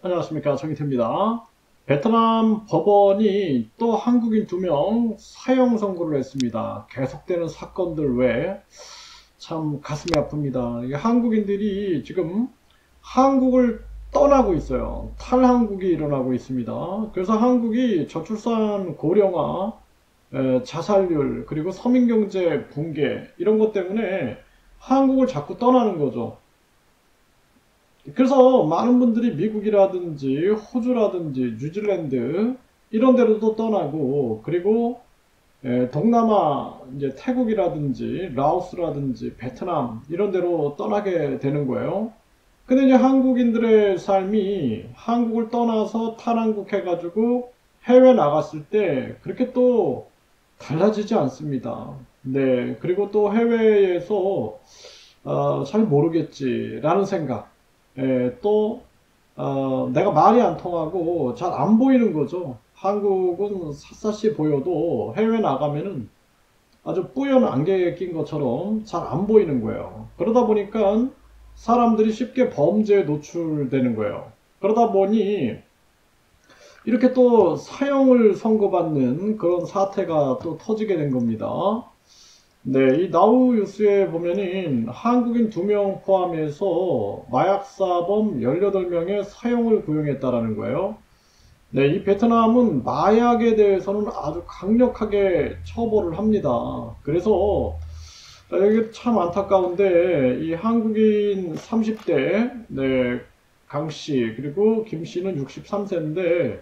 안녕하십니까, 정희태입니다. 베트남 법원이 또 한국인 2명 사형 선고를 했습니다. 계속되는 사건들 외에 참 가슴이 아픕니다. 이게 한국인들이 지금 한국을 떠나고 있어요. 탈한국이 일어나고 있습니다. 그래서 한국이 저출산 고령화, 자살률, 그리고 서민경제 붕괴 이런 것 때문에 한국을 자꾸 떠나는 거죠. 그래서 많은 분들이 미국이라든지 호주라든지 뉴질랜드 이런 데로도 떠나고, 그리고 동남아 이제 태국이라든지 라오스라든지 베트남 이런 데로 떠나게 되는 거예요. 근데 이제 한국인들의 삶이 한국을 떠나서 탈한국 해가지고 해외 나갔을 때 그렇게 또 달라지지 않습니다. 네, 그리고 또 해외에서 잘 모르겠지라는 생각. 또 내가 말이 안 통하고 잘 안 보이는 거죠. 한국은 샅샅이 보여도 해외 나가면은 아주 뿌연 안개에 낀 것처럼 잘 안 보이는 거예요. 그러다 보니까 사람들이 쉽게 범죄에 노출되는 거예요. 그러다 보니 이렇게 또 사형을 선고받는 그런 사태가 또 터지게 된 겁니다. 네, 이 나우 뉴스에 보면은 한국인 2명 포함해서 마약사범 18명의 사형을 구형했다라는 거예요. 네, 이 베트남은 마약에 대해서는 아주 강력하게 처벌을 합니다. 그래서 여기 참 안타까운데 이 한국인 30대, 네, 강 씨, 그리고 김 씨는 63세인데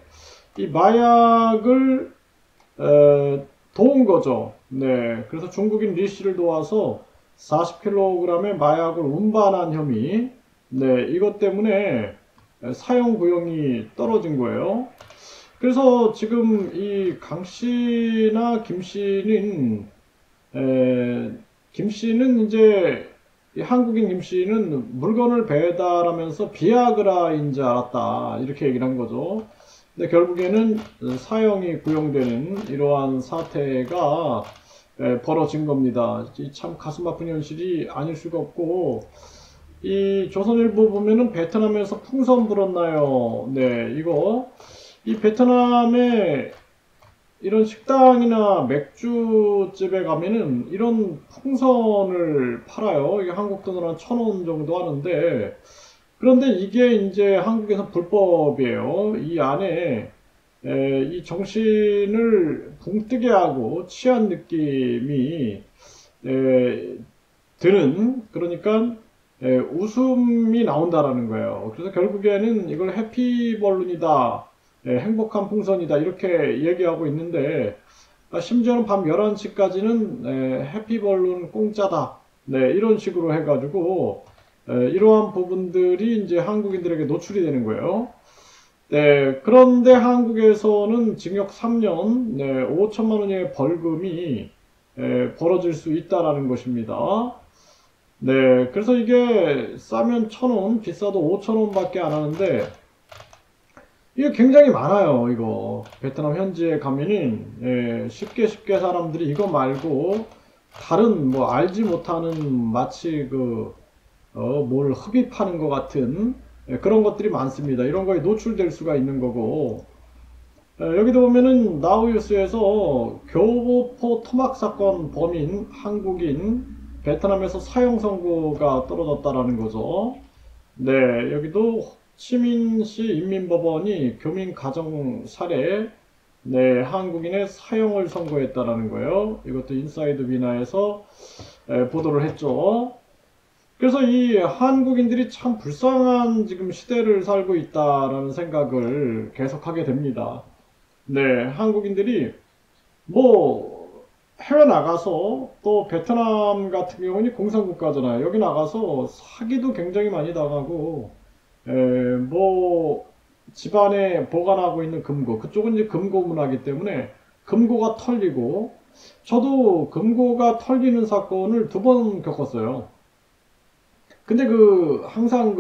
이 마약을 도운 거죠. 네. 그래서 중국인 리 씨를 도와서 40kg의 마약을 운반한 혐의. 네. 이것 때문에 사형 구형이 떨어진 거예요. 그래서 지금 이 강 씨나 김 씨는, 김 씨는 이제 한국인 김 씨는 물건을 배달하면서 비아그라인 줄 알았다. 이렇게 얘기를 한 거죠. 근데 결국에는 사형이 구형되는 이러한 사태가 벌어진 겁니다. 참 가슴 아픈 현실이 아닐 수가 없고, 이 조선일보 보면은 베트남에서 풍선 불었나요? 네, 이 베트남에 이런 식당이나 맥주집에 가면은 이런 풍선을 팔아요. 이게 한국 돈으로 한 1,000원 정도 하는데, 그런데 이게 이제 한국에서 불법이에요. 이 안에 이 정신을 붕뜨게 하고 취한 느낌이 에, 드는, 그러니까 웃음이 나온다라는 거예요. 그래서 결국에는 이걸 해피벌룬이다, 행복한 풍선이다 이렇게 얘기하고 있는데, 심지어는 밤 11시까지는 해피벌룬 공짜다, 네, 이런 식으로 해가지고 이러한 부분들이 이제 한국인들에게 노출이 되는 거예요. 네, 그런데 한국에서는 징역 3년, 네, 5천만 원의 벌금이 벌어질 수 있다라는 것입니다. 네, 그래서 이게 싸면 1,000원, 비싸도 5,000원 밖에 안 하는데, 이게 굉장히 많아요, 이거. 베트남 현지에 가면은, 쉽게 사람들이 이거 말고, 다른, 뭐, 알지 못하는, 마치 뭘 흡입하는 것 같은, 그런 것들이 많습니다. 이런 거에 노출될 수가 있는 거고, 여기도 보면은 나우유스에서 교보포 토막 사건 범인 한국인 베트남에서 사형 선고가 떨어졌다라는 거죠. 네, 여기도 치민시 인민법원이 교민 가정 살해, 네, 한국인의 사형을 선고했다라는 거예요. 이것도 인사이드 비나에서 보도를 했죠. 그래서 이 한국인들이 참 불쌍한 지금 시대를 살고 있다라는 생각을 계속하게 됩니다. 네, 한국인들이 뭐 해외 나가서, 또 베트남 같은 경우는 공산국가잖아요. 여기 나가서 사기도 굉장히 많이 당하고, 뭐 집안에 보관하고 있는 금고, 그쪽은 이제 금고 문화이기 때문에 금고가 털리고, 저도 금고가 털리는 사건을 2번 겪었어요. 근데 항상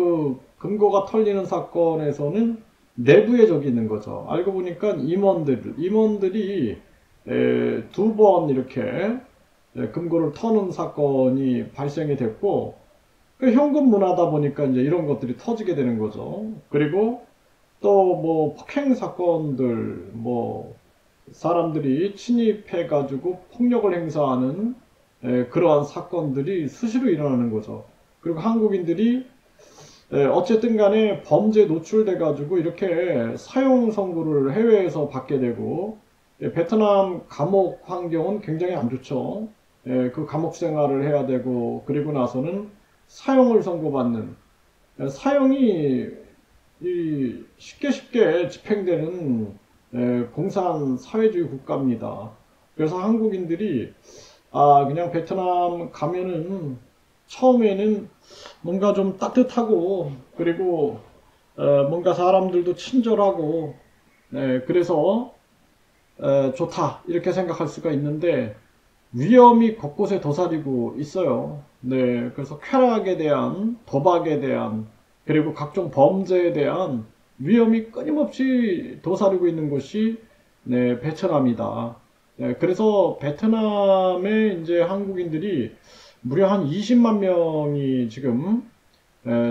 금고가 털리는 사건에서는 내부에 적이 있는 거죠. 알고 보니까 임원들이 2번 이렇게 금고를 터는 사건이 발생이 됐고, 현금 문화다 보니까 이제 이런 것들이 터지게 되는 거죠. 그리고 또 뭐 폭행 사건들, 뭐 사람들이 침입해가지고 폭력을 행사하는 그러한 사건들이 수시로 일어나는 거죠. 그리고 한국인들이 어쨌든 간에 범죄에 노출돼 가지고 이렇게 사형 선고를 해외에서 받게 되고, 베트남 감옥 환경은 굉장히 안 좋죠. 그 감옥 생활을 해야 되고, 그리고 나서는 사형을 선고받는, 사형이 쉽게 쉽게 집행되는 공산 사회주의 국가입니다. 그래서 한국인들이 그냥 베트남 가면은 처음에는 뭔가 좀 따뜻하고, 그리고 뭔가 사람들도 친절하고, 그래서 좋다 이렇게 생각할 수가 있는데, 위험이 곳곳에 도사리고 있어요. 네, 그래서 쾌락에 대한, 도박에 대한, 그리고 각종 범죄에 대한 위험이 끊임없이 도사리고 있는 곳이 베트남이다. 네, 그래서 베트남에 이제 한국인들이 무려 한 20만 명이 지금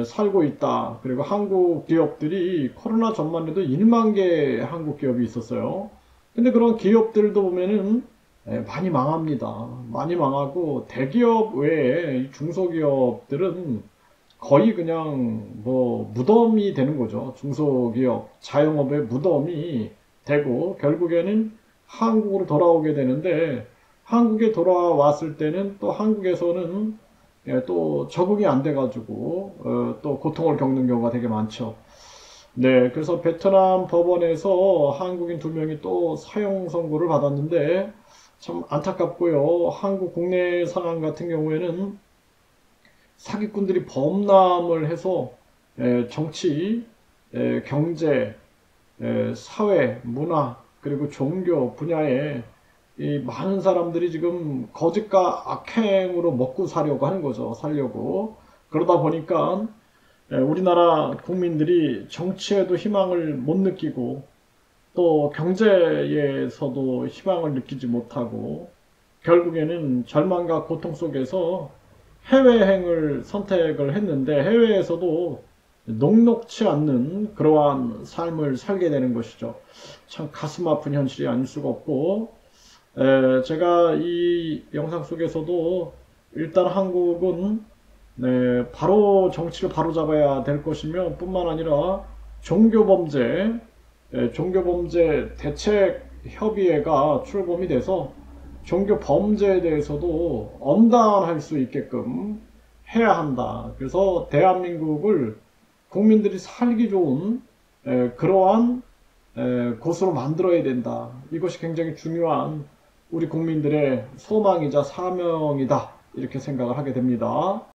살고 있다. 그리고 한국 기업들이 코로나 전만 해도 1만 개 한국 기업이 있었어요. 근데 그런 기업들도 보면은 많이 망합니다. 많이 망하고, 대기업 외에 중소기업들은 거의 그냥 뭐 무덤이 되는 거죠. 중소기업, 자영업의 무덤이 되고, 결국에는 한국으로 돌아오게 되는데, 한국에 돌아왔을 때는 또 한국에서는 또 적응이 안 돼가지고 또 고통을 겪는 경우가 되게 많죠. 네, 그래서 베트남 법원에서 한국인 2명이 또 사형 선고를 받았는데, 참 안타깝고요. 한국 국내 상황 같은 경우에는 사기꾼들이 범람을 해서 정치, 경제, 사회, 문화, 그리고 종교 분야에 이 많은 사람들이 지금 거짓과 악행으로 먹고 사려고 하는 거죠. 살려고. 그러다 보니까 우리나라 국민들이 정치에도 희망을 못 느끼고, 또 경제에서도 희망을 느끼지 못하고, 결국에는 절망과 고통 속에서 해외행을 선택을 했는데, 해외에서도 녹록치 않는 그러한 삶을 살게 되는 것이죠. 참 가슴 아픈 현실이 아닐 수가 없고, 제가 이 영상 속에서도 일단 한국은 바로 정치를 바로잡아야 될 것이며, 뿐만 아니라 종교범죄, 종교범죄 대책협의회가 출범이 돼서 종교범죄에 대해서도 엄단할 수 있게끔 해야 한다. 그래서 대한민국을 국민들이 살기 좋은 그러한 곳으로 만들어야 된다. 이것이 굉장히 중요한 우리 국민들의 소망이자 사명이다. 이렇게 생각을 하게 됩니다.